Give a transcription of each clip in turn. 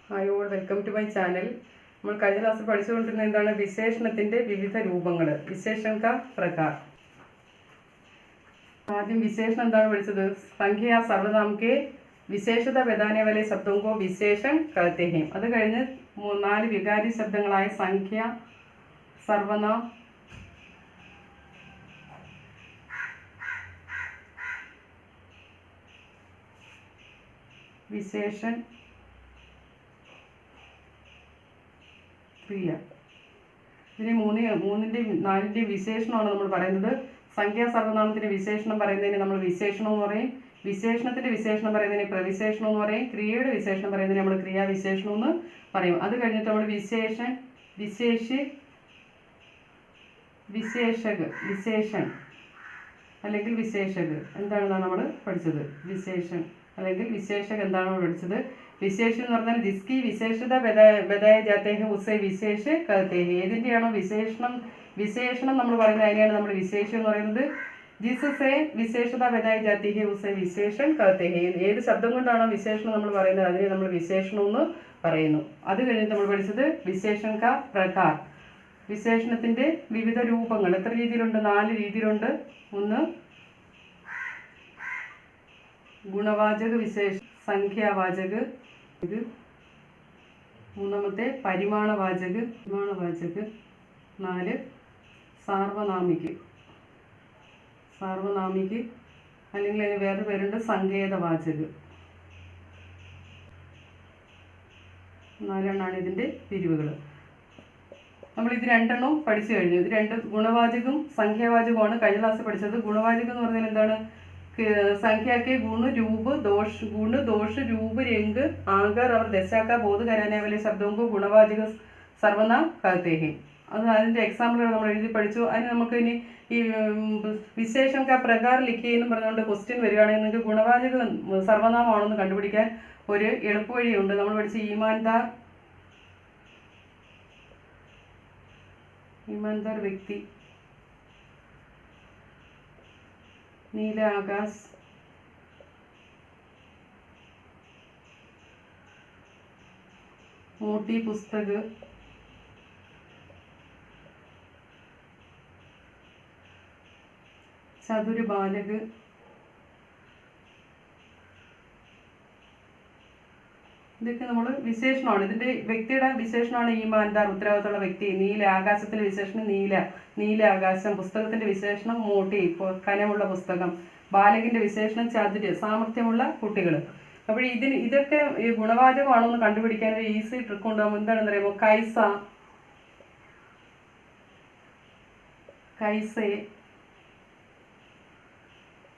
Hi all, welcome to my channel. നമ്മൾ കഴിഞ്ഞ ക്ലാസ്സിൽ പഠിച്ചുകൊണ്ടിരുന്ന എന്താണ് വിശേഷണത്തിന്റെ വിവിധ രൂപങ്ങൾ, വിശേഷൺ കാ പ്രകാർ. ആദ്യം വിശേഷണം എന്താണ് പഠിച്ചത്? സംഖ്യ സർവനാം കെ വിശേഷത ബതാനെ വാലെ ശബ്ദോं को വിശേഷൺ कहते हैं. അത് കഴിഞ്ഞ് 4 വികാരി ശബ്ദങ്ങളായ സംഖ്യ, സർവനാം, വിശേഷൺ, ക്രിയ. ഇതിന് മൂന്നിൻ്റെയും 4ൻ്റെയും വിശേഷണമാണ് നമ്മൾ പറയുന്നത്. സംഖ്യാ സർവനാമത്തിന്റെ വിശേഷണം പറയുന്നതിന് നമ്മൾ വിശേഷണം എന്ന് പറയും, വിശേഷണത്തിന്റെ വിശേഷണം പറയുന്നതിന് പ്രവിശേഷണം എന്ന് പറയും, ക്രിയയുടെ വിശേഷണം പറയുന്നതിന് നമ്മൾ ക്രിയാവിശേഷണം എന്ന് പറയും. അത് കഴിഞ്ഞിട്ട് നമ്മൾ വിശേഷൻ, വിശേഷൻ അല്ലെങ്കിൽ വിശേഷക് എന്താണെന്നാണ് നമ്മൾ പഠിച്ചത്. വിശേഷൻ അല്ലെങ്കിൽ വിശേഷക് എന്താണ് നമ്മൾ പഠിച്ചത്? വിശേഷം എന്ന് പറഞ്ഞാൽ ജിസ്കി വിശേഷത ബതായ ജാത്തെ ഹെ ഉസേ വിശേഷ കഹത്തെ ഹെ. ഏതിൻ്റെയാണോ വിശേഷണം നമ്മൾ പറയുന്നത് അതിനെയാണ് നമ്മൾ വിശേഷം എന്ന് പറയുന്നത്. ജിസ്സെ വിശേഷത ബതായ ജാത്തി ഹെ ഉസേ വിശേഷൻ കഹത്തെ ഹെ. ഏത് ശബ്ദം കൊണ്ടാണോ വിശേഷണം നമ്മൾ പറയുന്നത് അതിനെ നമ്മൾ വിശേഷണം എന്ന് പറയുന്നു. അത് കഴിഞ്ഞിട്ട് നമ്മൾ പഠിച്ചത് വിശേഷൻ കാ പ്രകാർ, വിശേഷണത്തിന്റെ വിവിധ രൂപങ്ങൾ. എത്ര രീതിയിലുണ്ട്? 4 രീതിയിലുണ്ട്. ഒന്ന് ഗുണവാചക വിശേഷ, സംഖ്യാവാചക്, ഇത് മൂന്നാമത്തെ പരിമാണവാചക്, 4 സാർവനാമിക് അല്ലെങ്കിൽ അതിന് വേറെ പേരുണ്ട് സങ്കേതവാചക്. 4 ഇതിൻ്റെ പിരിവുകൾ. നമ്മൾ ഇത് 2 പഠിച്ചു കഴിഞ്ഞു. ഇത് 2 ഗുണവാചകവും സംഖ്യാവാചകവുമാണ് കഴിഞ്ഞ ക്ലാസ്സിൽ പഠിച്ചത്. ഗുണവാചകം എന്ന് പറഞ്ഞാൽ എന്താണ്? संख्या के गुण रूप दोष रूप रंग आकर और दशा का बोध कराने वाले शब्दों को गुणवाचक सर्वनाम कहते हैं. അത് അതിൻ്റെ എക്സാമ്പിളുകൾ നമ്മൾ എഴുതി പഠിച്ചു. അതിന് നമുക്ക് ഇനി ഈ വിശേഷം കാ പ്രകാർ ലിഖിയെന്നും പറഞ്ഞുകൊണ്ട് ക്വസ്റ്റ്യൻ വരികയാണെങ്കിൽ നിങ്ങൾക്ക് ഗുണവാചക സർവനാമമാണെന്ന് കണ്ടുപിടിക്കാൻ ഒരു എളുപ്പവഴിയുണ്ട്. നമ്മൾ പഠിച്ച ईमानदार व्यक्ति, नीला आकाश, मोटी पुस्तक, चतुर बालक, ഇതൊക്കെ നമ്മൾ വിശേഷണമാണ്. ഇതിൻ്റെ വ്യക്തിയുടെ വിശേഷണമാണ് ഈമാൻദാർ, ഉത്തരവാദിത്തമുള്ള വ്യക്തി. നീല ആകാശത്തിൻ്റെ വിശേഷണം നീല ആകാശം. പുസ്തകത്തിൻ്റെ വിശേഷണം മോട്ടി, കനമുള്ള പുസ്തകം. ബാലകിൻ്റെ വിശേഷണം ചതുര്, സാമർഥ്യമുള്ള കുട്ടികൾ. അപ്പോൾ ഇതൊക്കെ ഈ ഗുണവാചകമാണോ എന്ന് കണ്ടുപിടിക്കാൻ ഒരു ഈസി ട്രിക്ക് ഉണ്ടാകും. എന്താണെന്ന് പറയുമ്പോൾ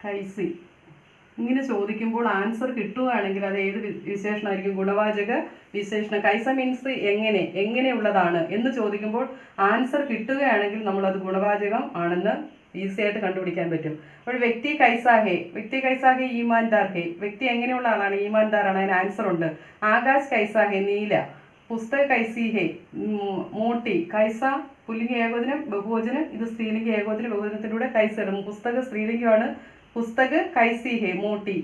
കൈസി ഇങ്ങനെ ചോദിക്കുമ്പോൾ ആൻസർ കിട്ടുകയാണെങ്കിൽ അത് ഏത് വിശേഷണമായിരിക്കും? ഗുണവാചക വിശേഷണം. കൈസ മീൻസ് എങ്ങനെയുള്ളതാണ് എന്ന് ചോദിക്കുമ്പോൾ ആൻസർ കിട്ടുകയാണെങ്കിൽ നമ്മളത് ഗുണവാചകം ആണെന്ന് ഈസി ആയിട്ട് കണ്ടുപിടിക്കാൻ പറ്റും. അപ്പോൾ വ്യക്തി കൈസാഹെ ഈമാൻദാർ ഹെ. വ്യക്തി എങ്ങനെയുള്ള ആളാണ്? ഈമാൻദാറാണ്. അതിന് ആൻസർ ഉണ്ട്. ആകാശ് കൈസാഹെ, നീല. പുസ്തക കൈസി ഹെ, മോട്ടി. കൈസ പുല്ലിംഗ ഏകോചനം, ബഹുവചനം. ഇത് സ്ത്രീലിംഗ ഏകോചന ബഹുവചനത്തിലൂടെ കൈസ ഇടും. പുസ്തക സ്ത്രീലിംഗമാണ്. പുസ്തക കൈസി ഹെ, മോട്ടി.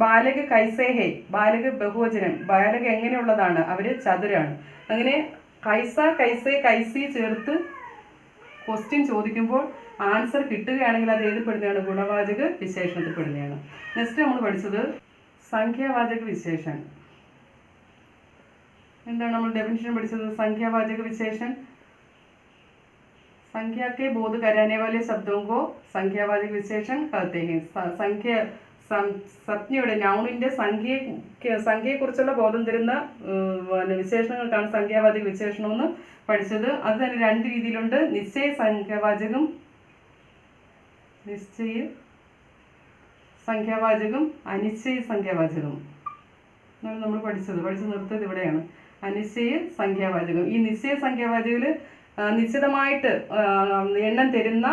ബാലക് കൈസേ ഹെ, ബാലക് ബഹുവചനം. ബാലക് എങ്ങനെയുള്ളതാണ്? അവര് ചതുരാണ്. അങ്ങനെ കൈസേ കൈസി ചേർത്ത് ക്വസ്റ്റ്യൻ ചോദിക്കുമ്പോൾ ആൻസർ കിട്ടുകയാണെങ്കിൽ അത് ഏത് പെടുന്നതാണ്? ഗുണവാചക വിശേഷണത്തിൽ പെടുന്നതാണ്. നെക്സ്റ്റ് നമ്മൾ പഠിച്ചത് സംഖ്യാവാചക വിശേഷൻ. എന്താണ് നമ്മൾ ഡെഫിനിഷൻ പഠിച്ചത്? സംഖ്യാവാചക വിശേഷൻ संख्या के बोध कराने वाले शब्दों को संख्यावाचक विशेषण कहते हैं. സംജ്ഞയുടെ നൗണിന്റെ സംഖ്യയെക്കുറിച്ചുള്ള ബോധം തരുന്ന വിശേഷണങ്ങൾക്കാണ് സംഖ്യാവാചക വിശേഷണം എന്ന് പഠിച്ചത്. അത് തന്നെ 2 രീതിയിലുണ്ട്. നിശ്ചയ സംഖ്യാവാചകം, അനിശ്ചയ സംഖ്യാവാചകം നമ്മൾ പഠിച്ചു നിർത്തിയത് ഇവിടെയാണ്. അനിശ്ചയ സംഖ്യാവാചകം. ഈ നിശ്ചയ സംഖ്യാവാചകത്തിൽ നിശ്ചിതമായിട്ട് എണ്ണം തരുന്ന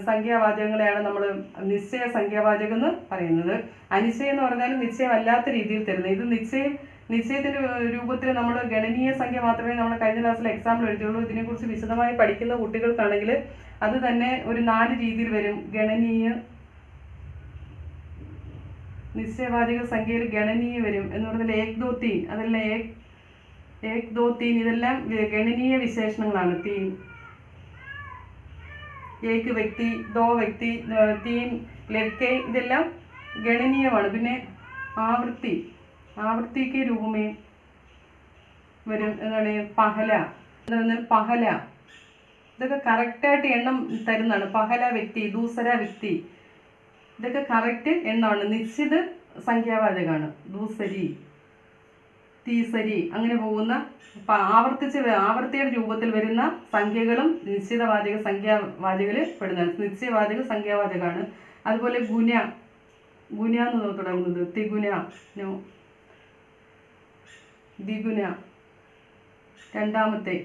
സംഖ്യാവാചകങ്ങളെയാണ് നമ്മൾ നിശ്ചയ സംഖ്യാവാചകം എന്ന് പറയുന്നത്. അനിശ്ചയം എന്ന് പറഞ്ഞാൽ നിശ്ചയമല്ലാത്ത രീതിയിൽ തരുന്നത്. ഇത് നിശ്ചയത്തിന്റെ രൂപത്തിൽ നമ്മൾ ഗണനീയ സംഖ്യ മാത്രമേ നമ്മൾ കഴിഞ്ഞ ക്ലാസ്സിൽ എക്സാമ്പിൾ എഴുതിയുള്ളൂ. ഇതിനെക്കുറിച്ച് വിശദമായി പഠിക്കുന്ന കുട്ടികൾക്കാണെങ്കിൽ അത് തന്നെ ഒരു 4 രീതിയിൽ വരും. ഗണനീയ, നിശ്ചയവാചക സംഖ്യയിൽ ഗണനീയ വരും എന്ന് പറഞ്ഞാൽ 1 2 3, അതല്ല ഏക് ദോ തീൻ ഇതെല്ലാം ഗണനീയ വിശേഷണങ്ങളാണ്. തീൻ ഏക് വ്യക്തി, ദോ വ്യക്തി, തീൻ ലഡ്കെ ഇതെല്ലാം ഗണനീയമാണ്. പിന്നെ ആവൃത്തി, ആവൃത്തിക്ക് രൂപമേ വരും. എന്താണ് പഹല, എന്താണ് പഹല, ഇതൊക്കെ കറക്റ്റായിട്ട് എണ്ണം തരുന്നതാണ്. പഹല വ്യക്തി, ദൂസര വ്യക്തി, ഇതൊക്കെ കറക്റ്റ് എണ്ണമാണ്. നിശ്ചിത സംഖ്യാവാചകമാണ്. ദൂസരി, തീസരി അങ്ങനെ പോകുന്ന ആവർത്തിയുടെ രൂപത്തിൽ വരുന്ന സംഖ്യകളും നിശ്ചിതവാചക സംഖ്യാവാചകയിൽ പെടുന്നതാണ്. നിശ്ചയവാചക സംഖ്യാവാചകമാണ്. അതുപോലെ ഗുന, ഗുന എന്ന് തുടങ്ങുന്നത്. തിഗുന, ദ്വിഗുന രണ്ടാമത്തെ.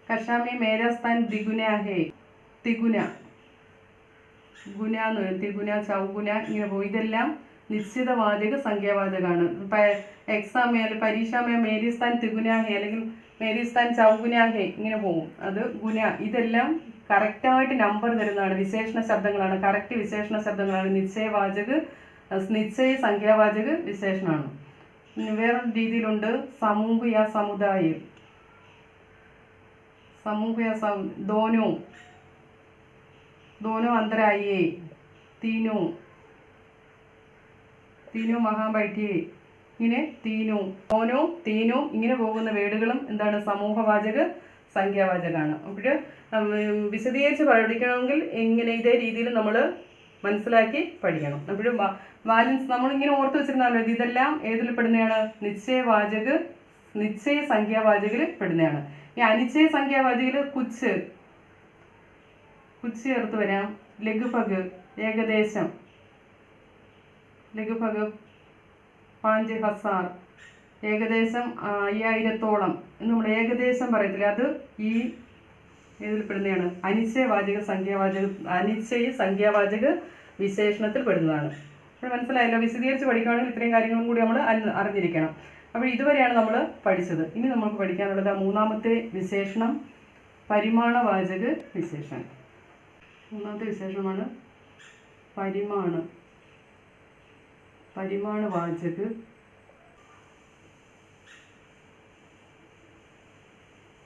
കഷാമി മേരാ സ്ഥാൻ ദ്വിഗുന ഹേ, തിഗുന, ഗുന എന്ന് പറയും. തിഗുന, ചൗഗുന ഇങ്ങനെ പോകും. ഇതെല്ലാം നിശ്ചിതവാചക സംഖ്യാവാചകമാണ്. എക്സാം പരീക്ഷാമേ മേരി സ്ഥാൻ തിഗുന ഹേ അല്ലെങ്കിൽ മേരി സ്ഥാൻ ചൗഗുന ഹേ ഇങ്ങനെ പോകും. അത് ഗുന. ഇതെല്ലാം കറക്റ്റായിട്ട് നമ്പർ തരുന്നതാണ്. വിശേഷണ ശബ്ദങ്ങളാണ്, കറക്റ്റ് വിശേഷണ ശബ്ദങ്ങളാണ്. നിശ്ചയവാചക, നിശ്ചയ സംഖ്യാവാചക വിശേഷണമാണ്. വേറൊരു രീതിയിലുണ്ട് സമൂഹ യാ സമുദായം, समूह या दोनों, दोनों अंदर आइए, तीनों, तीनों वहाँ बैठिए ഇങ്ങനെ തീനോ ഓനോ തീനോ ഇങ്ങനെ പോകുന്ന വേർഡുകളും എന്താണ് സമൂഹവാചക സംഖ്യാവാചകമാണ്. അപ്പോൾ വിശദീകരിച്ച് പഠിക്കണമെങ്കിൽ ഇങ്ങനെ ഇതേ രീതിയിൽ നമ്മൾ മനസ്സിലാക്കി പഠിക്കണം. അപ്പോൾ ബാലൻസ് നമ്മളിങ്ങനെ ഓർത്ത് വെച്ചിരുന്നാലോ ഇതെല്ലാം ഏതിൽ പെടുന്നതാണ്? നിശ്ചയവാചക, നിശ്ചയ സംഖ്യാവാചകിൽ പെടുന്നതാണ്. ഈ അനിശ്ചയ സംഖ്യാവാചകിൽ കുച്ച്, കുച്ച് ചേർത്ത് വരാം. ലഘുഭഗ് ഏകദേശം, ലഘുഭഗ് 5000 ഏകദേശം 5000-ഓളം എന്ന് നമ്മൾ ഏകദേശം പറയത്തില്ല, അത് ഈ ഏതിൽ പെടുന്നതാണ്? അനിശ്ചയവാചക സംഖ്യാവാചക, അനിശ്ചയ സംഖ്യാവാചക വിശേഷണത്തിൽ പെടുന്നതാണ്. അപ്പോൾ മനസ്സിലായല്ലോ. വിശദീകരിച്ച് പഠിക്കുകയാണെങ്കിൽ ഇത്രയും കാര്യങ്ങളും കൂടി നമ്മൾ അറിഞ്ഞിരിക്കണം. അപ്പോൾ ഇതുവരെയാണ് നമ്മൾ പഠിച്ചത്. ഇനി നമുക്ക് പഠിക്കാനുള്ളത് മൂന്നാമത്തെ വിശേഷണം പരിമാണവാചക വിശേഷണം. മൂന്നാമത്തെ വിശേഷണമാണ് പരിമാണവാചക.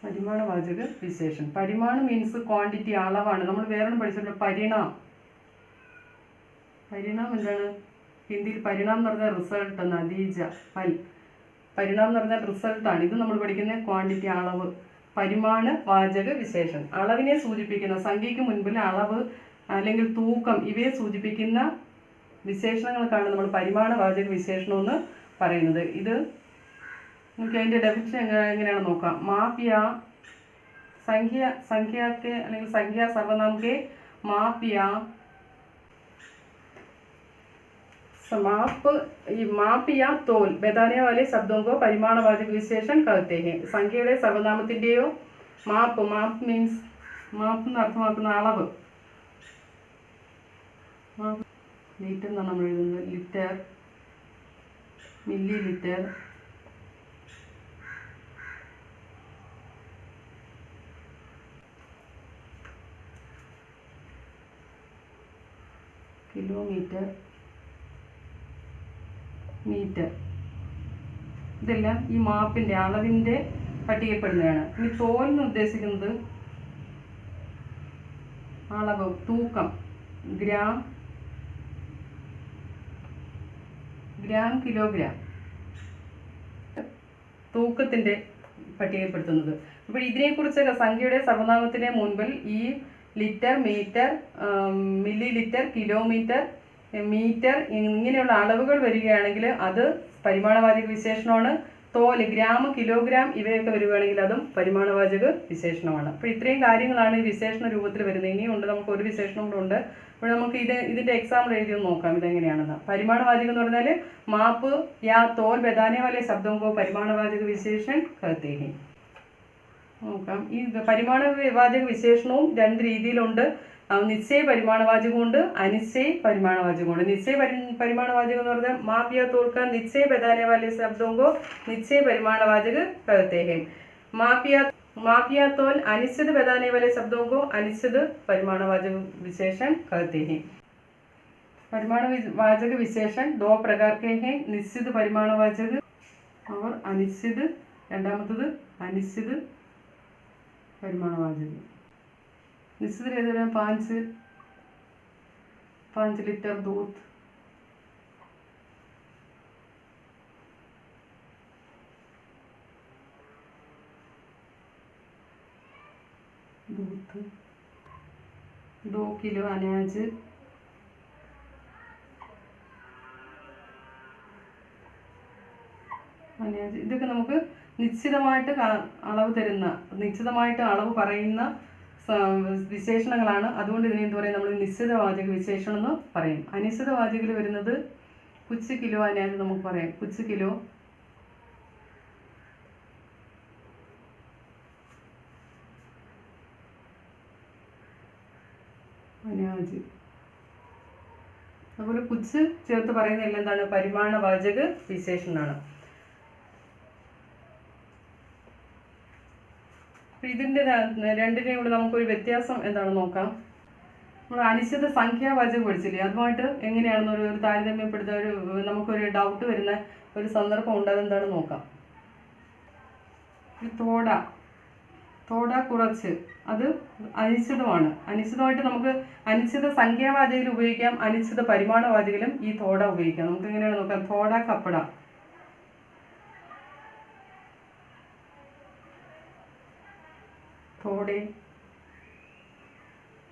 പരിമാണവാചക വിശേഷൻ. പരിമാണം മീൻസ് ക്വാണ്ടിറ്റി, അളവാണ്. നമ്മൾ വേറെ പഠിച്ചിട്ടുണ്ട് പരിണാം. പരിണാം എന്താണ്? ഹിന്ദിയിൽ പരിണാം എന്ന് പറഞ്ഞാൽ റിസൾട്ട്, നതീജ, ഫൽ. പരിണാം എന്ന് പറഞ്ഞാൽ റിസൾട്ടാണ്. ഇത് നമ്മൾ പഠിക്കുന്ന ക്വാണ്ടിറ്റി, അളവ്. പരിമാണവാചക വിശേഷൻ അളവിനെ സൂചിപ്പിക്കുന്ന, സംഖ്യയ്ക്ക് മുൻപിൽ അളവ് അല്ലെങ്കിൽ തൂക്കം ഇവയെ സൂചിപ്പിക്കുന്ന വിശേഷണങ്ങൾക്കാണ് നമ്മൾ പരിമാണവാചക വിശേഷണം എന്ന് പറയുന്നത്. ഇത് നമുക്ക് അതിൻ്റെ ഡെഫിനിഷൻ എങ്ങനെയാണ് നോക്കാം. മാപ്യ संख्या അല്ലെങ്കിൽ संख्या सर्वनाम के माप या तोल बताने वाले शब्दों को परिमाणवाचक विशेषण कहते हैं. സംഖ്യയുടെ സർവനാമത്തിൻ്റെയോ മാപ്പ്, മാപ്പ് മീൻസ് മാപ്പ് എന്ന് അർത്ഥമാക്കുന്ന അളവ്. ലിറ്റർ എന്നാണ് നമ്മൾ എഴുതുന്നത്. Litre, millilitre, kilometre, metre, ഇതെല്ലാം ഈ മാപ്പിൻ്റെ അളവിൻ്റെ പട്ടികപ്പെടുന്നതാണ്. ഇനി തോൽ എന്ന് ഉദ്ദേശിക്കുന്നത് അളവ്, തൂക്കം. ഗ്രാം, ഗ്രാം, കിലോഗ്രാം, തൂക്കത്തിൻ്റെ പട്ടികപ്പെടുത്തുന്നത്. അപ്പോൾ ഇതിനെക്കുറിച്ചൊക്കെ സംഖ്യയുടെ സർവനാമത്തിന് മുൻപിൽ ഈ litre, metre, millilitre, kilometre, metre ഇങ്ങനെയുള്ള അളവുകൾ വരികയാണെങ്കിൽ അത് പരിമാണവാചക വിശേഷണമാണ്. തോല്, ഗ്രാം, കിലോഗ്രാം ഇവയൊക്കെ വരികയാണെങ്കിൽ അതും പരിമാണവാചക വിശേഷണമാണ്. അപ്പോൾ ഇത്രയും കാര്യങ്ങളാണ് ഈ വിശേഷണ രൂപത്തിൽ വരുന്നത്. ഇനിയുണ്ട്, നമുക്ക് ഒരു വിശേഷണം കൂടെ ഉണ്ട്. അപ്പോൾ നമുക്ക് ഇതിൻ്റെ എക്സാമ്പിൾ എഴുതി നോക്കാം ഇതെങ്ങനെയാണെന്ന്. പരിമാണവാചകം എന്ന് പറഞ്ഞാൽ മാപ്പ് യാ തോൽ ബതാനെ വാലെ ശബ്ദം കോ പരിമാണവാചക വിശേഷൻ कहते हैं. നോക്കാം. ഈ പരിമാണവാചക വിശേഷണവും രണ്ട് രീതിയിലുണ്ട്. നിശ്ചയ പരിമാണവാചകമുണ്ട്, അനിശ്ചയ പരിമാണവാചകമുണ്ട്. നിശ്ചയ പരിമാണവാചകം എന്ന് പറഞ്ഞാൽ മാപ്പ് യാ തോൽ का निश्चय बताने वाले शब्दों को निश्चय परिमाणवाचक कहते हैं. माप या तोल अनिश्चित बताने वाले शब्दों को अनिश्चित परिमाणवाचक विशेषण कहते हैं. परिमाणवाचक विशेषण दो प्रकार के हैं. निश्चित परिमाणवाचक और अनिश्चित രണ്ടാമത്തത് अनिश्चित परिमाणवाचक निश्चित ഏത് 5 ലിറ്റർ दूध दूध 2 किलो अनाज ഇതൊക്കെ നമുക്ക് നിശ്ചിതമായിട്ട് അളവ് തരുന്ന നിശ്ചിതമായിട്ട് അളവ് പറയുന്ന വിശേഷണങ്ങളാണ്. അതുകൊണ്ട് ഇതിനെ എന്ത് പറയും, നമ്മൾ നിശ്ചിതവാചക വിശേഷണം എന്ന് പറയും. അനിശ്ചിതവാചകിൽ വരുന്നത് കുച്ച് കിലോ അനാജ് നമുക്ക് പറയാം. കുച്ച് കിലോ അനാജ്. അതുപോലെ കുച്ച് ചേർത്ത് പറയുന്ന എല്ലാം എന്താണ്, പരിമാണവാചക വിശേഷണമാണ്. ഇതിൻ്റെ രണ്ടിനെയും കൂടെ നമുക്കൊരു വ്യത്യാസം എന്താണെന്ന് നോക്കാം. നമ്മൾ അനിശ്ചിത സംഖ്യാവാചകം പഠിച്ചില്ലേ, അതുമായിട്ട് എങ്ങനെയാണെന്ന് ഒരു താരതമ്യപ്പെടുത്ത നമുക്കൊരു ഡൗട്ട് വരുന്ന ഒരു സന്ദർഭം ഉണ്ട്. അതെന്താണെന്ന് നോക്കാം. തോട കുറച്ച്, അത് അനിശ്ചിതമാണ്. അനിശ്ചിതമായിട്ട് നമുക്ക് അനിശ്ചിത സംഖ്യാവാചകയിൽ ഉപയോഗിക്കാം, അനിശ്ചിത പരിമാണവാചകയിലും ഈ തോട ഉപയോഗിക്കാം. നമുക്ക് എങ്ങനെയാണ് നോക്കാം. തോട കപ്പട, തോടെ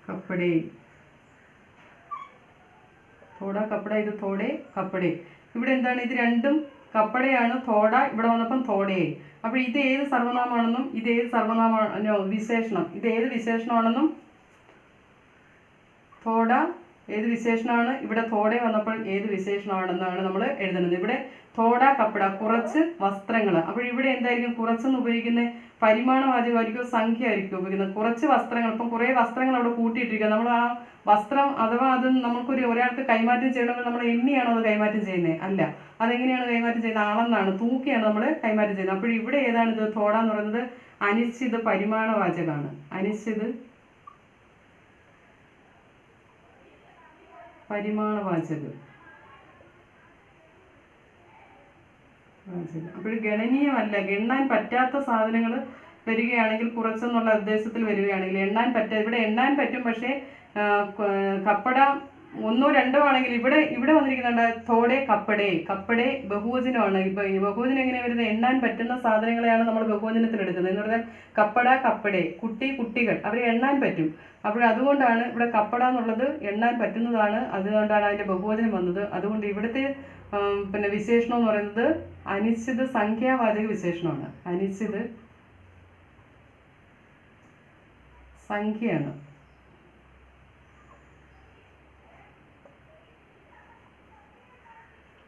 കപ്പടേ, തോട കപ്പട, ഇത് തോടെ കപ്പടേ. ഇവിടെ എന്താണ്, ഇത് രണ്ടും കപ്പടയാണ്. തോട ഇവിടെ വന്നപ്പം തോടേ. അപ്പോൾ ഇത് ഏത് സർവനാമാണെന്നും ഇത് ഏത് സർവനാമ വിശേഷണം, ഇത് ഏത് വിശേഷണമാണെന്നും, തോട ഏത് വിശേഷണമാണ്, ഇവിടെ തോടെ വന്നപ്പോൾ ഏത് വിശേഷണമാണെന്നാണ് നമ്മൾ എഴുതുന്നത്. ഇവിടെ തോട കപ്പട, കുറച്ച് വസ്ത്രങ്ങൾ. അപ്പോൾ ഇവിടെ എന്തായിരിക്കും കുറച്ചെന്ന് ഉപയോഗിക്കുന്നത്, പരിമാണവാചകമായിരിക്കും സംഖ്യ ആയിരിക്കും ഉപയോഗിക്കുന്നത്. കുറച്ച് വസ്ത്രങ്ങൾ, ഇപ്പം കുറേ വസ്ത്രങ്ങൾ അവിടെ കൂട്ടിയിട്ടിരിക്കുക. നമ്മൾ ആ വസ്ത്രം അഥവാ അത് നമുക്കൊരു ഒരാൾക്ക് കൈമാറ്റം ചെയ്യണമെങ്കിൽ നമ്മൾ എണ്ണിയാണോ അത് കൈമാറ്റം ചെയ്യുന്നത്? അല്ല. അതെങ്ങനെയാണ് കൈമാറ്റം ചെയ്യുന്നത്? അളന്നാണ്, തൂക്കിയാണ് നമ്മൾ കൈമാറ്റം ചെയ്യുന്നത്. അപ്പോൾ ഇവിടെ ഏതാണ് ഇത് തോട എന്ന് പറയുന്നത്, അനിശ്ചിത പരിമാണവാചകമാണ്. അനിശ്ചിത പരിമാണവാചകം. അപ്പോൾ ഗണനീയമല്ല, എണ്ണാൻ പറ്റാത്ത സാധനങ്ങൾ വരികയാണെങ്കിൽ, കുറച്ചെന്നുള്ള ഉദ്ദേശത്തിൽ വരികയാണെങ്കിൽ എണ്ണാൻ ഇവിടെ എണ്ണാൻ പറ്റും. പക്ഷേ കപ്പട ഒന്നോ രണ്ടോ ആണെങ്കിൽ ഇവിടെ വന്നിരിക്കുന്നുണ്ട് തോടെ കപ്പടേ ബഹുവചനമാണ്. ഇപ്പൊ ഈ ബഹുവചനം എങ്ങനെ വരുന്നത്, എണ്ണാൻ പറ്റുന്ന സാധനങ്ങളെയാണ് നമ്മൾ ബഹുവചനത്തിൽ എടുക്കുന്നത്. എന്ന് പറഞ്ഞാൽ കപ്പട കപ്പടേ, കുട്ടികൾ അവരെ എണ്ണാൻ പറ്റും. അപ്പോൾ അതുകൊണ്ടാണ് ഇവിടെ കപ്പട എന്നുള്ളത് എണ്ണാൻ പറ്റുന്നതാണ്. അതുകൊണ്ടാണ് അതിന്റെ ബഹുവചനം വന്നത്. അതുകൊണ്ട് ഇവിടുത്തെ വിശേഷണം എന്ന് പറയുന്നത് അനിശ്ചിത സംഖ്യാവാചക വിശേഷണമാണ്. അനിശ്ചിത സംഖ്യയാണ്.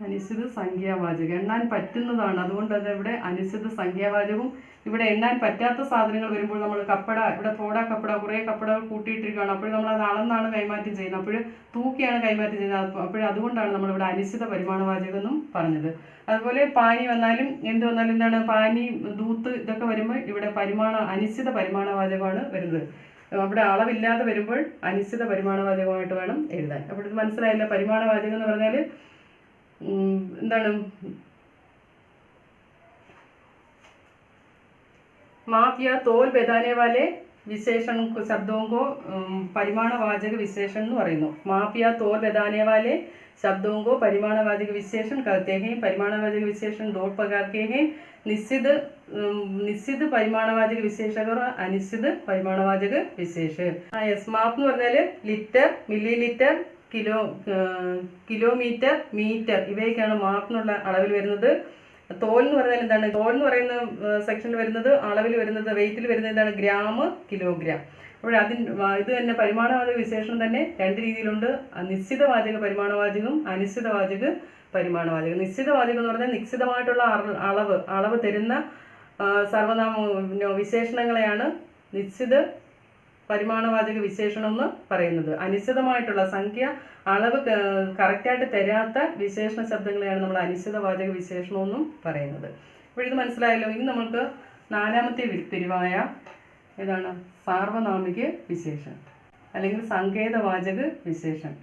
അനിശ്ചിത സംഖ്യാവാചകം എണ്ണാൻ പറ്റുന്നതാണ്. അതുകൊണ്ട് അത് ഇവിടെ അനിശ്ചിത സംഖ്യാവാചകവും, ഇവിടെ എണ്ണാൻ പറ്റാത്ത സാധനങ്ങൾ വരുമ്പോൾ നമ്മൾ കപ്പട, ഇവിടെ തോട കപ്പട, കുറേ കപ്പടകൾ കൂട്ടിയിട്ടിരിക്കുകയാണ്. അപ്പോൾ നമ്മൾ അത് അളന്നാണ് കൈമാറ്റം ചെയ്യുന്നത്. അപ്പോൾ തൂക്കിയാണ് കൈമാറ്റം ചെയ്യുന്നത്. അപ്പോൾ അതുകൊണ്ടാണ് നമ്മളിവിടെ അനിശ്ചിത പരിമാണവാചകം എന്നും പറഞ്ഞത്. അതുപോലെ പാനി വന്നാലും എന്ത് വന്നാലും എന്താണ്, പാനി ദൂത്ത് ഇതൊക്കെ വരുമ്പോൾ ഇവിടെ അനിശ്ചിത പരിമാണവാചകമാണ് വരുന്നത്. അവിടെ അളവില്ലാതെ വരുമ്പോൾ അനിശ്ചിത പരിമാണവാചകമായിട്ട് വേണം എഴുതാൻ. അപ്പോൾ ഇത് മനസ്സിലായില്ല. പരിമാണവാചകം എന്ന് പറഞ്ഞാൽ എന്താണ്, माप या तोल बताने वाले विशेषण शब्दों को परिमाणवाचक विशेषण എന്ന് പറയുന്നു. माप या तोल बताने वाले शब्दों को परिमाणवाचक विशेषण कहते हैं. परिमाणवाचक विशेषण दो प्रकार के हैं, निश्चित परिमाणवाचक विशेषक और अनिश्चित परिमाणवाचक विशेषक. माप എന്ന് പറഞ്ഞാൽ litre, millilitre, kilometre, metre ഇവയൊക്കെയാണ് മാപ്പ് എന്നുള്ള അളവിൽ വരുന്നത്. തോൽ എന്ന് പറഞ്ഞാൽ എന്താണ്, തോൽ എന്ന് പറയുന്ന സെക്ഷനിൽ വരുന്നത് അളവിൽ വരുന്നത് വെയിറ്റിൽ വരുന്നത് എന്താണ്, ഗ്രാം, കിലോഗ്രാം. അപ്പോൾ ഇത് തന്നെ പരിമാണവാചക വിശേഷണം തന്നെ രണ്ട് രീതിയിലുണ്ട്. നിശ്ചിതവാചക പരിമാണവാചകം, അനിശ്ചിതവാചക പരിമാണവാചകം. നിശ്ചിതവാചകം എന്ന് പറഞ്ഞാൽ നിശ്ചിതമായിട്ടുള്ള അളവ് തരുന്ന സർവനാമ വിശേഷണങ്ങളെയാണ് നിശ്ചിത പരിമാണവാചക വിശേഷണം എന്ന് പറയുന്നത്. അനിശ്ചിതമായിട്ടുള്ള സംഖ്യ അളവ് കറക്റ്റായിട്ട് തരാത്ത വിശേഷണ ശബ്ദങ്ങളെയാണ് നമ്മൾ അനിശ്ചിതവാചക വിശേഷണം എന്നും പറയുന്നത്. അപ്പോൾ ഇത് മനസ്സിലായല്ലോ. ഇനി നമുക്ക് നാലാമത്തെ പിരിവായ ഏതാണ്, സാർവനാമിക വിശേഷൻ അല്ലെങ്കിൽ സങ്കേതവാചക വിശേഷൻ.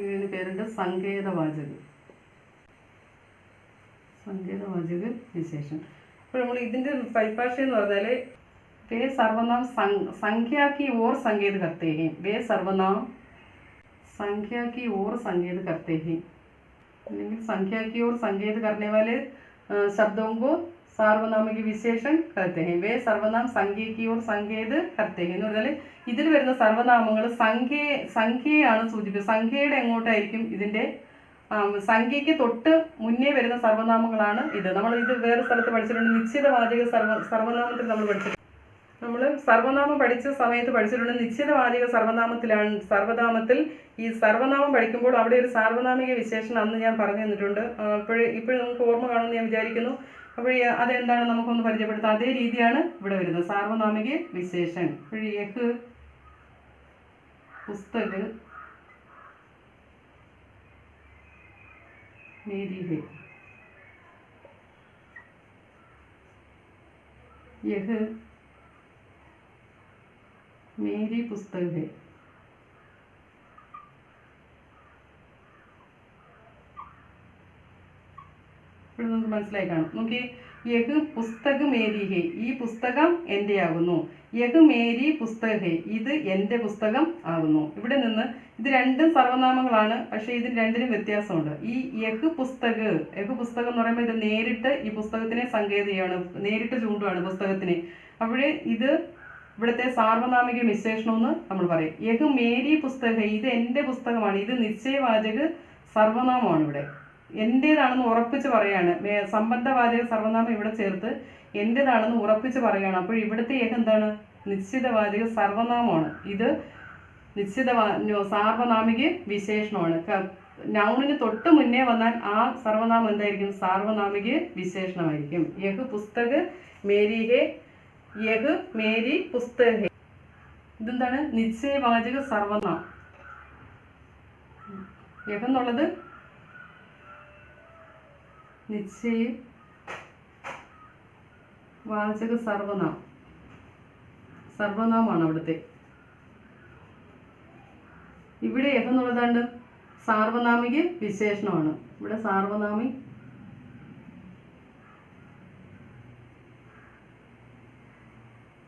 ഇതിന് പേരുണ്ട് സങ്കേതവാചകം. निश्चयवाचक विशेषण. അപ്പോൾ നമ്മൾ ഇതിൻ്റെ പരിഭാഷ എന്ന് പറഞ്ഞാൽ वे सर्वनाम संख्या की ओर संकेत करते हैं. वे सर्वनाम संख्या की ओर संकेत करते हैं. संख्या की ओर संकेत करने वाले शब्दों को सार्वनामिक विशेषण कहते हैं. वे सर्वनाम संख्या की ओर संकेत करते हैं എന്ന് പറഞ്ഞാൽ ഇതിൽ വരുന്ന സർവനാമങ്ങൾ സംഖ്യയാണ് സൂചിപ്പിക്കുന്നത്. സംഖ്യയുടെ എങ്ങോട്ടായിരിക്കും ഇതിൻ്റെ സംഖ്യയ്ക്ക് തൊട്ട് മുന്നേ വരുന്ന സർവനാമങ്ങളാണ് ഇത്. നമ്മൾ ഇത് വേറെ സ്ഥലത്ത് പഠിച്ചിട്ടുണ്ട്. നിശ്ചിതവാചക സർവനാമത്തിൽ നമ്മൾ പഠിച്ചിട്ടുണ്ട്. നമ്മൾ സർവനാമം പഠിച്ച സമയത്ത് പഠിച്ചിട്ടുണ്ട്. നിശ്ചിതവാചക സർവനാമത്തിൽ ഈ സർവനാമം പഠിക്കുമ്പോൾ അവിടെ ഒരു സാർവനാമിക വിശേഷണം അന്ന് ഞാൻ പറഞ്ഞു തന്നിട്ടുണ്ട്. ഇപ്പോഴും നമുക്ക് ഓർമ്മ കാണുമെന്ന് ഞാൻ വിചാരിക്കുന്നു. അപ്പോൾ അതെന്താണ് നമുക്കൊന്ന് പരിചയപ്പെടുത്താം. അതേ രീതിയാണ് ഇവിടെ വരുന്നത്. സാർവനാമിക വിശേഷൻ. യഹ് പുസ്തക് मेरी है. यह मेरी पुस्तक है. ഇപ്പോൾ നമുക്ക് മനസ്സിലായി കാണും. നോക്കി, യഹ് പുസ്തക് മേരി ഹെ, ഈ പുസ്തകം എൻ്റെ ആകുന്നു. യഹ് മേരി പുസ്തക് ഹെ, ഇത് എൻ്റെ പുസ്തകം ആകുന്നു. ഇവിടെ നിന്ന് ഇത് രണ്ടും സർവനാമങ്ങളാണ്, പക്ഷേ ഇതിന് രണ്ടിനും വ്യത്യാസമുണ്ട്. ഈ യഹ് പുസ്തക് എന്ന് പറയുമ്പോൾ ഇത് നേരിട്ട് ഈ പുസ്തകത്തിനെ സങ്കേതിയാണ്, നേരിട്ട് ചൂണ്ടുകയാണ് പുസ്തകത്തിനെ. അപ്പോഴേ ഇത് ഇവിടുത്തെ സാർവനാമിക വിശേഷണമെന്ന് നമ്മൾ പറയും. യഹ് മേരി പുസ്തക്, ഇത് എൻ്റെ പുസ്തകമാണ്. ഇത് നിശ്ചയവാചക സർവനാമമാണ്. ഇവിടെ എൻ്റേതാണെന്ന് ഉറപ്പിച്ച് പറയാണ്. സംബന്ധവാചക സർവനാമം ഇവിടെ ചേർത്ത് എൻ്റേതാണെന്ന് ഉറപ്പിച്ച് പറയുകയാണ്. അപ്പോൾ ഇവിടുത്തെ യഹ് എന്താണ്? നിശ്ചിതവാചക സർവനാമമാണ്. ഇത് സാർവനാമിക വിശേഷണമാണ്. നൗണിന് തൊട്ട് മുന്നേ വന്നാൽ ആ സർവനാമം എന്തായിരിക്കും? സാർവനാമിക വിശേഷണമായിരിക്കും. യഹ് പുസ്തക് മേരി ഹെ, യഹ് മേരി പുസ്തക് ഹെ. ഇതെന്താണ്? നിശ്ചയവാചക സർവനാമം. യഹ് എന്നുള്ളത് നിശ്ചയവാചക സർവനാമമാണ് അവിടുത്തെ. ഇവിടെ യഹ് എന്നുള്ളതാണ്ട് സാർവനാമിക വിശേഷണമാണ്. ഇവിടെ സാർവനാമിക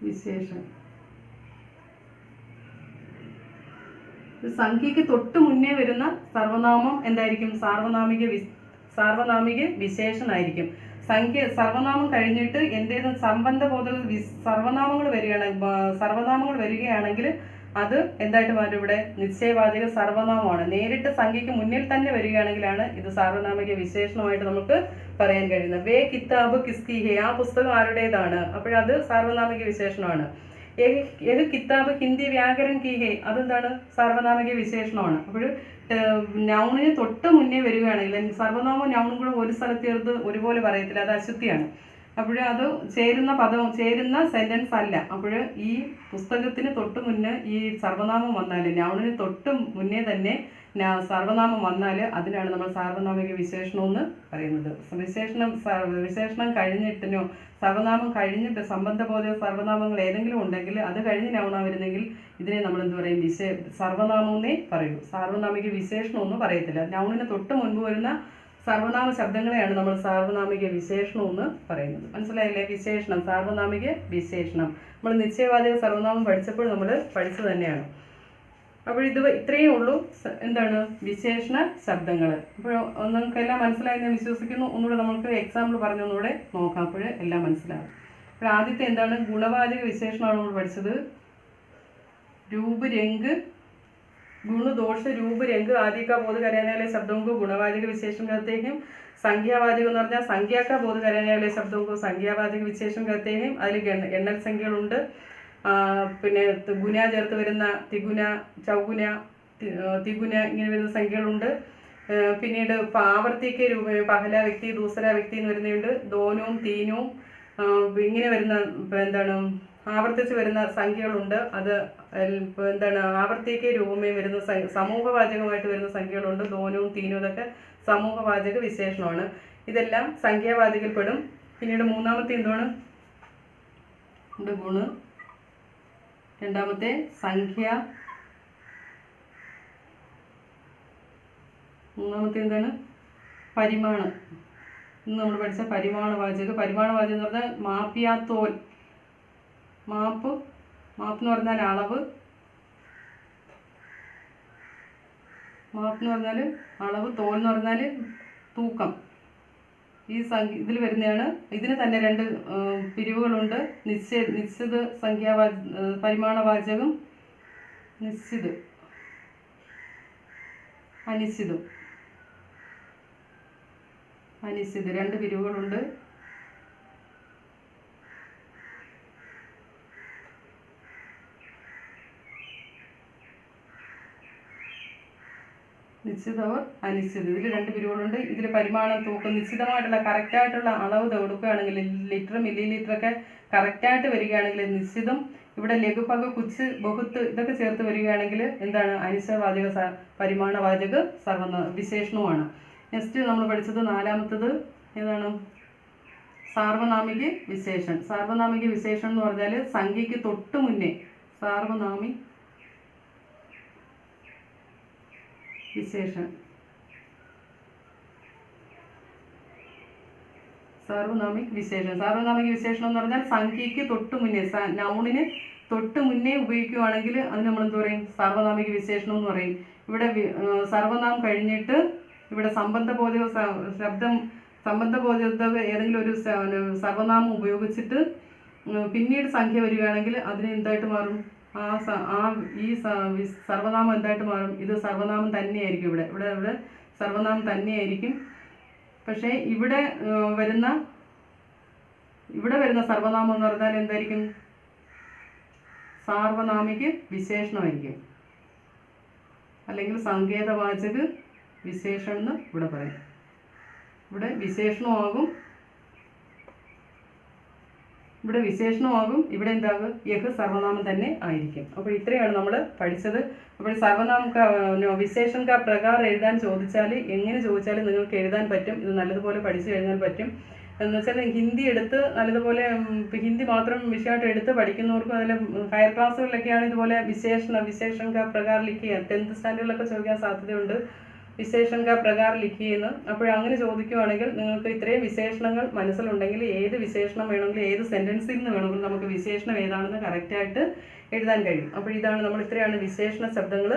വിശേഷണം. സംഖ്യക്ക് തൊട്ട് മുന്നേ വരുന്ന സർവനാമം എന്തായിരിക്കും? സാർവനാമിക വിശേഷണമായിരിക്കും. സർവനാമം കഴിഞ്ഞിട്ട് എൻ്റേത് സംബന്ധബോധക സർവനാമങ്ങൾ വരികയാണെങ്കിൽ അത് എന്തായിട്ട് മാറ്റും? ഇവിടെ നിശ്ചയവാചക സർവനാമമാണ്. നേരിട്ട് സംഖ്യക്ക് മുന്നിൽ തന്നെ വരികയാണെങ്കിലാണ് ഇത് സാർവനാമിക വിശേഷണമായിട്ട് നമുക്ക് പറയാൻ കഴിയുന്നത്. വേ കിതാബ് കിസ്കി ഹെ, ആ പുസ്തകം ആരുടേതാണ്? അപ്പോഴത് സാർവനാമിക വിശേഷണമാണ്. യഹ് കിതാബ് ഹിന്ദി വ്യാകരൺ കി ഹെ, അതെന്താണ്? സാർവനാമിക വിശേഷണമാണ്. അപ്പോൾ നൗണിന് തൊട്ട് മുന്നേ വരികയാണെങ്കിൽ സർവനാമവും നൗണും കൂടെ ഒരു സ്ഥലത്ത് ചേർത്ത് ഒരുപോലെ പറയത്തില്ല, അത് അശുദ്ധിയാണ്. അപ്പോൾ അത് ചേരുന്ന സെന്റൻസ് അല്ല. അപ്പോൾ ഈ പുസ്തകത്തിന് തൊട്ട് മുന്നേ ഈ സർവനാമം വന്നാൽ, നൗണിന് തൊട്ട് മുന്നേ തന്നെ സർവനാമം വന്നാൽ അതിനാണ് നമ്മൾ സാർവനാമിക വിശേഷണം എന്ന് പറയുന്നത്. വിശേഷണം കഴിഞ്ഞിട്ടിനോ സർവനാമം കഴിഞ്ഞിട്ട് സംബന്ധബോധ സർവനാമങ്ങൾ ഏതെങ്കിലും ഉണ്ടെങ്കിൽ അത് കഴിഞ്ഞ് നൗണ വരുന്നെങ്കിൽ ഇതിനെ നമ്മൾ എന്ത് പറയും? സർവനാമമെന്നേ പറയൂ. സാർവനാമിക വിശേഷണമെന്ന് പറയത്തില്ല. നൗണിന് തൊട്ട് മുൻപ് വരുന്ന സർവനാമ ശബ്ദങ്ങളെയാണ് നമ്മൾ സാർവനാമിക വിശേഷണം എന്ന് പറയുന്നത്. മനസ്സിലായില്ലേ? വിശേഷണം, സാർവനാമിക വിശേഷണം നമ്മൾ നിശ്ചയവാചക സർവനാമം പഠിച്ചപ്പോൾ നമ്മൾ പഠിച്ചു തന്നെയാണ്. അപ്പോൾ ഇത്രയേ ഉള്ളൂ എന്താണ് വിശേഷണ ശബ്ദങ്ങൾ. അപ്പോൾ നിങ്ങൾക്കെല്ലാം മനസ്സിലായെന്ന് ഞാൻ വിശ്വസിക്കുന്നു. ഒന്നുകൂടെ നമുക്ക് എക്സാമ്പിൾ പറഞ്ഞൊന്നുകൂടെ നോക്കാം, അപ്പോൾ എല്ലാം മനസ്സിലാകും. അപ്പോൾ ആദ്യത്തെ എന്താണ്? ഗുണവാചക വിശേഷണമാണ് നമ്മൾ പഠിച്ചത്. രൂപ് രംഗ് गुण दोष रूप रंग आदि का बोध कराने वाले शब्दों को गुणवाचक विशेषण कहते हैं. संख्यावाचक എന്ന് പറഞ്ഞാൽ संख्या का बोध कराने वाले शब्दों को संख्यावाचक विशेषण कहते हैं. അതിൽ എണ്ണൽ സംഖ്യകളുണ്ട്. പിന്നെ ഗുണ ചേർത്ത് വരുന്ന ത്രിഗുണ, ചൗഗുണ, ത്രിഗുണ ഇങ്ങനെ വരുന്ന സംഖ്യകളുണ്ട്. പിന്നീട് ആവർത്തിക്ക് രൂപ പഹല വ്യക്തി ദൂസര വ്യക്തി എന്ന് വരുന്നുണ്ട്. ദോനവും തീനും ഇങ്ങനെ വരുന്ന എന്താണ് ആവർത്തിച്ച് വരുന്ന സംഖ്യകളുണ്ട്. അത് എന്താണ് ആവർത്തിക്ക് രൂപമേ വരുന്ന സമൂഹവാചകമായിട്ട് വരുന്ന സംഖ്യകളുണ്ട്. ദോനവും തീനും ഇതൊക്കെ സമൂഹവാചക വിശേഷണമാണ്. ഇതെല്ലാം സംഖ്യാവാചകൽപ്പെടും. പിന്നീട് മൂന്നാമത്തെ എന്താണ്? ഗുണ്. രണ്ടാമത്തെ സംഖ്യ. മൂന്നാമത്തെ എന്താണ്? പരിമാണം. ഇന്ന് നമ്മൾ പഠിച്ച പരിമാണവാചകം എന്ന് പറഞ്ഞാൽ മാപ്പിയാത്തോൽ. മാപ്പ് എന്ന് പറഞ്ഞാൽ അളവ്, മാപ്പ് എന്ന് പറഞ്ഞാൽ അളവ്, തോൽ എന്ന് പറഞ്ഞാൽ തൂക്കം. ഈ ഇതിൽ വരുന്നതാണ്. ഇതിന് തന്നെ 2 പിരിവുകളുണ്ട്. നിശ്ചിത പരിമാണവാചകം, നിശ്ചിത്, അനിശ്ചിതും. 2 പിരിവുകളുണ്ട്. നിശ്ചിതവും അനിശ്ചിതം. ഇതിൽ 2 പിരിവുകളുണ്ട്. ഇതിൽ പരിമാണം, തൂക്കം, നിശ്ചിതമായിട്ടുള്ള കറക്റ്റായിട്ടുള്ള അളവ് കൊടുക്കുകയാണെങ്കിൽ ലിറ്റർ, മില്ലി ലിറ്റർ ഒക്കെ കറക്റ്റായിട്ട് വരികയാണെങ്കിൽ നിശ്ചിതം. ഇവിടെ ലഘുപക, കുച്ച്, ബഹുത്ത് ഇതൊക്കെ ചേർത്ത് വരികയാണെങ്കിൽ എന്താണ്? അനിശ്ചിതവാചക പരിമാണവാചക വിശേഷണവുമാണ്. നെക്സ്റ്റ് നമ്മൾ പഠിച്ചത് 4ാമത്തത് ഏതാണ്? സാർവനാമിക വിശേഷണം. സാർവനാമിക വിശേഷണം എന്ന് പറഞ്ഞാൽ സംഖ്യയ്ക്ക് തൊട്ട് മുന്നേ സാർവനാമിക വിശേഷണം. സാർവനാമിക വിശേഷണം എന്ന് പറഞ്ഞാൽ സംഖ്യയ്ക്ക് തൊട്ട് മുന്നേ, നൗണിന് തൊട്ട് മുന്നേ ഉപയോഗിക്കുകയാണെങ്കിൽ അതിന് നമ്മൾ എന്ത് പറയും? സാർവനാമിക വിശേഷണം എന്ന് പറയും. ഇവിടെ സർവനാമം കഴിഞ്ഞിട്ട് ഇവിടെ സംബന്ധബോധക ഏതെങ്കിലും ഒരു സർവനാമം ഉപയോഗിച്ചിട്ട് പിന്നീട് സംഖ്യ വരികയാണെങ്കിൽ അതിന് എന്തായിട്ട് മാറും? ഈ സർവനാമം എന്തായിട്ട് മാറും? ഇത് സർവനാമം തന്നെയായിരിക്കും. ഇവിടെ സർവനാമം തന്നെയായിരിക്കും. പക്ഷേ ഇവിടെ വരുന്ന സർവനാമം എന്ന് പറഞ്ഞാൽ എന്തായിരിക്കും? സാർവനാമിക വിശേഷണമായിരിക്കും, അല്ലെങ്കിൽ സങ്കേതവാചക വിശേഷണം എന്ന് ഇവിടെ പറയും. ഇവിടെ വിശേഷണമാകും, ഇവിടെ എന്താകും? യഹ് സർവനാമം തന്നെ ആയിരിക്കും. അപ്പോൾ ഇത്രയാണ് നമ്മൾ പഠിച്ചത്. അപ്പോൾ സർവനാമ വിശേഷണം പ്രകാരം എഴുതാൻ ചോദിച്ചാൽ, എങ്ങനെ ചോദിച്ചാലും നിങ്ങൾക്ക് എഴുതാൻ പറ്റും. ഇത് നല്ലതുപോലെ പഠിച്ചു കഴിഞ്ഞാൽ പറ്റും. എന്ന് വെച്ചാൽ ഹിന്ദി എടുത്ത് നല്ലതുപോലെ, ഹിന്ദി മാത്രം വിഷയമായിട്ട് എടുത്ത് പഠിക്കുന്നവർക്കും അതിൽ ഹയർ ക്ലാസ്സുകളിലൊക്കെയാണ് ഇതുപോലെ വിശേഷണം പ്രകാരം ലിഖിക്കുക. 10th സ്റ്റാൻഡേർഡിലൊക്കെ ചോദിക്കാൻ സാധ്യതയുണ്ട്. വിശേഷണം പ്രകാരം ലിഖിയെന്ന്. അങ്ങനെ ചോദിക്കുകയാണെങ്കിൽ നിങ്ങൾക്ക് ഇത്രയും വിശേഷണങ്ങൾ മനസ്സിലുണ്ടെങ്കിൽ ഏത് വിശേഷണം വേണമെങ്കിലും, ഏത് സെൻറ്റൻസിൽ നിന്ന് വേണമെങ്കിലും നമുക്ക് വിശേഷണം ഏതാണെന്ന് കറക്റ്റായിട്ട് എഴുതാൻ കഴിയും. അപ്പോൾ ഇത്രയാണ് വിശേഷണ ശബ്ദങ്ങൾ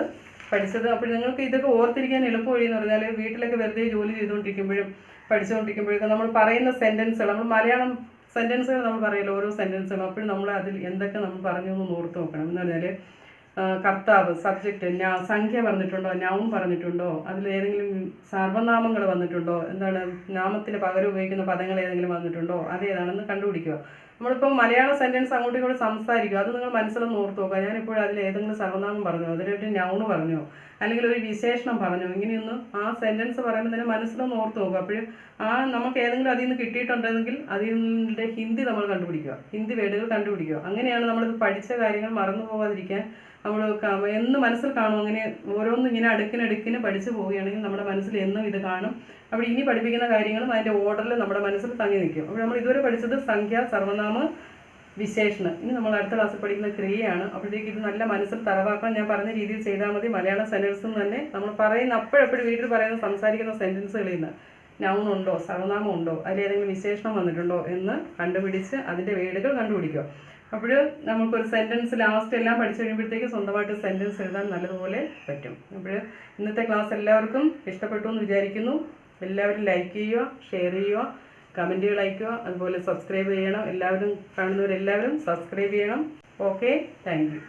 പഠിച്ചത്. അപ്പോൾ നിങ്ങൾക്ക് ഇതൊക്കെ ഓർത്തിരിക്കാൻ എളുപ്പവഴിയെന്ന് പറഞ്ഞാൽ വീട്ടിലൊക്കെ വെറുതെ ജോലി ചെയ്തുകൊണ്ടിരിക്കുമ്പോഴും പഠിച്ചുകൊണ്ടിരിക്കുമ്പോഴൊക്കെ നമ്മൾ പറയുന്ന സെൻറ്റൻസുകൾ, നമ്മൾ മലയാളം സെൻറ്റൻസുകൾ നമ്മൾ പറയുമല്ലോ, ഓരോ സെൻറ്റൻസുകൾ. അപ്പോഴും നമ്മൾ അതിൽ എന്തൊക്കെ നമ്മൾ പറഞ്ഞു എന്ന് ഓർത്ത് നോക്കണം. എന്ന് പറഞ്ഞാൽ കർത്താവ്, സബ്ജക്റ്റ്, സംഖ്യ പറഞ്ഞിട്ടുണ്ടോ, നൗൺ പറഞ്ഞിട്ടുണ്ടോ, അതിൽ ഏതെങ്കിലും സർവനാമങ്ങൾ വന്നിട്ടുണ്ടോ, എന്താണ് നാമത്തിന് പകരം ഉപയോഗിക്കുന്ന പദങ്ങൾ ഏതെങ്കിലും വന്നിട്ടുണ്ടോ, അതേതാണെന്ന് കണ്ടുപിടിക്കുക. നമ്മളിപ്പോൾ മലയാള സെൻറ്റൻസ് അങ്ങോട്ടും ഇങ്ങോട്ട് സംസാരിക്കുക, അത് നിങ്ങൾ മനസ്സിലൊന്ന് ഓർത്ത് നോക്കുക. ഞാനിപ്പോൾ അതിൽ ഏതെങ്കിലും സർവനാമം പറഞ്ഞോ, അതിലൊരു നൗണ് പറഞ്ഞോ, അല്ലെങ്കിൽ ഒരു വിശേഷണം പറഞ്ഞോ, ഇങ്ങനെയൊന്ന് ആ സെൻറ്റൻസ് പറയുമ്പോൾ തന്നെ മനസ്സിലൊന്ന് ഓർത്ത് നോക്കുക. അപ്പോഴും നമുക്ക് ഏതെങ്കിലും അതിൽ നിന്ന് കിട്ടിയിട്ടുണ്ടെങ്കിൽ അതിൻ്റെ ഹിന്ദി നമ്മൾ കണ്ടുപിടിക്കുക, ഹിന്ദി വേർഡുകൾ കണ്ടുപിടിക്കുക. അങ്ങനെയാണ് നമ്മളിത് പഠിച്ച കാര്യങ്ങൾ മറന്നു പോകാതിരിക്കാൻ നമ്മൾ എന്ന് മനസ്സിൽ കാണും. അങ്ങനെ ഓരോന്നും ഇങ്ങനെ അടുക്കിനടുക്കിന് പഠിച്ചു പോവുകയാണെങ്കിൽ നമ്മുടെ മനസ്സിൽ എന്നും ഇത് കാണും. അപ്പോൾ ഇനി പഠിപ്പിക്കുന്ന കാര്യങ്ങളും അതിൻ്റെ ഓർഡറിൽ നമ്മുടെ മനസ്സിൽ തങ്ങി നിൽക്കും. അപ്പോൾ നമ്മൾ ഇതുവരെ പഠിച്ചത് സംഖ്യ, സർവനാമ, വിശേഷണം. ഇനി നമ്മൾ അടുത്ത ക്ലാസ്സിൽ പഠിക്കുന്ന ക്രിയയാണ്. അപ്പോഴത്തേക്ക് ഇത് നല്ല മനസ്സിൽ തറവാക്കാൻ ഞാൻ പറഞ്ഞ രീതിയിൽ ചെയ്താൽ മതി. മലയാളം സെൻറ്റൻസും തന്നെ നമ്മൾ പറയുന്ന അപ്പോഴെപ്പോഴും വീട്ടിൽ പറയുന്ന സംസാരിക്കുന്ന സെൻറ്റൻസുകളിൽ നിന്ന് നൗൺ ഉണ്ടോ, സർവനാമം ഉണ്ടോ, അതിലേതെങ്കിലും വിശേഷണം വന്നിട്ടുണ്ടോ എന്ന് കണ്ടുപിടിച്ച് അതിൻ്റെ വേർഡുകൾ കണ്ടുപിടിക്കുക. അപ്പോൾ നമുക്കൊരു സെൻറ്റൻസ് ലാസ്റ്റ് എല്ലാം പഠിച്ചു കഴിയുമ്പോഴത്തേക്ക് സ്വന്തമായിട്ട് സെൻറ്റൻസ് എഴുതാൻ നല്ലതുപോലെ പറ്റും. അപ്പോൾ ഇന്നത്തെ ക്ലാസ് എല്ലാവർക്കും ഇഷ്ടപ്പെട്ടു എന്ന് വിചാരിക്കുന്നു. എല്ലാവരും ലൈക്ക് ചെയ്യുക, ഷെയർ ചെയ്യുക, കമൻറ്റുകൾ അയയ്ക്കുക, അതുപോലെ സബ്സ്ക്രൈബ് ചെയ്യണം. എല്ലാവരും കാണുന്നവരെല്ലാവരും സബ്സ്ക്രൈബ് ചെയ്യണം. Okay, thank you.